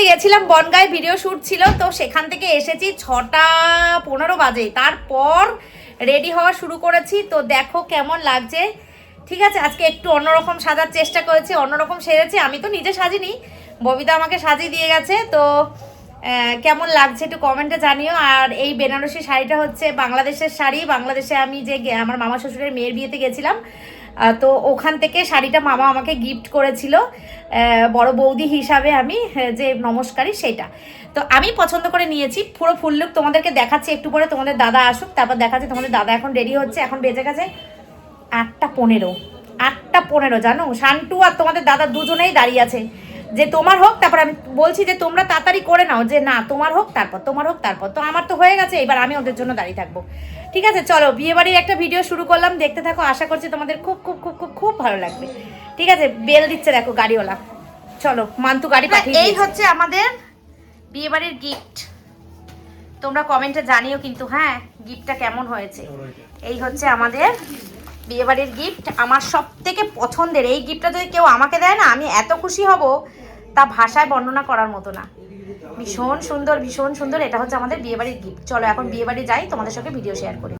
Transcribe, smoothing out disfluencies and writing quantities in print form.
গেছিলাম বনগাঁয়, video shoot ছিল, তো সেখান থেকে এসেছি 6:15 বাজে, তারপর রেডি হওয়া শুরু করেছি। তো দেখো কেমন লাগছে। ঠিক আছে, আজকে একটু অন্যরকম সাজার চেষ্টা করেছি, অন্যরকম সেরেছি। আমি তো নিজে সাজিনি, ববিতা আমাকে সাজিয়ে দিয়ে গেছে। তো কেমন লাগছে একটু কমেন্টে জানিও। আর এই বেনারসি শাড়িটা হচ্ছে বাংলাদেশের শাড়ি। বাংলাদেশে আমি যে আমার মামা শ্বশুরের মেয়ের বিয়েতে গেছিলাম, তো ওখান থেকে শাড়িটা মামা আমাকে গিফট করেছিল বড় বৌদি হিসাবে, আমি যে নমস্কারী সেটা। তো আমি পছন্দ করে নিয়েছি। পুরো ফুল লুক তোমাদেরকে দেখাচ্ছি একটু পরে, তোমাদের দাদা আসুক তারপর দেখাচ্ছি। তোমাদের দাদা এখন রেডি হচ্ছে, এখন বেজে গেছে 8:15। 8:15 জানো, শান্টু আর তোমাদের দাদা দুজনেই দাঁড়িয়ে আছে যে তোমার হোক। তারপর আমি বলছি যে তোমরা তাড়াতাড়ি করে নাও, যে না তোমার হোক তারপর, তোমার হোক তারপর। তো আমার তো হয়ে গেছে, এবার আমি ওদের জন্য দাঁড়িয়ে থাকবো। ঠিক আছে, চলো বিয়েবাড়ির একটা ভিডিও শুরু করলাম, দেখতে থাকো। আশা করছি তোমাদের খুব খুব খুব খুব খুব ভালো লাগবে। ঠিক আছে, বেল দিচ্ছে দেখো গাড়িওয়ালা। চলো, মান্তু গাড়ি পাঠিয়ে। এই হচ্ছে আমাদের বিয়েবাড়ির গিফট। তোমরা কমেন্টে জানিও কিন্তু, হ্যাঁ গিফটটা কেমন হয়েছে। এই হচ্ছে আমাদের বিয়েবাড়ির গিফট, আমার সব থেকে পছন্দের। এই গিফটটা যদি কেউ আমাকে দেয় না, আমি এত খুশি হব তা ভাষায় বর্ণনা করার মতো না। ভীষণ সুন্দর, ভীষণ সুন্দর। এটা হচ্ছে আমাদের বিয়েবাড়ির গিফট। চলো এখন বিয়েবাড়ি যাই, তোমাদের সঙ্গে ভিডিও শেয়ার করি।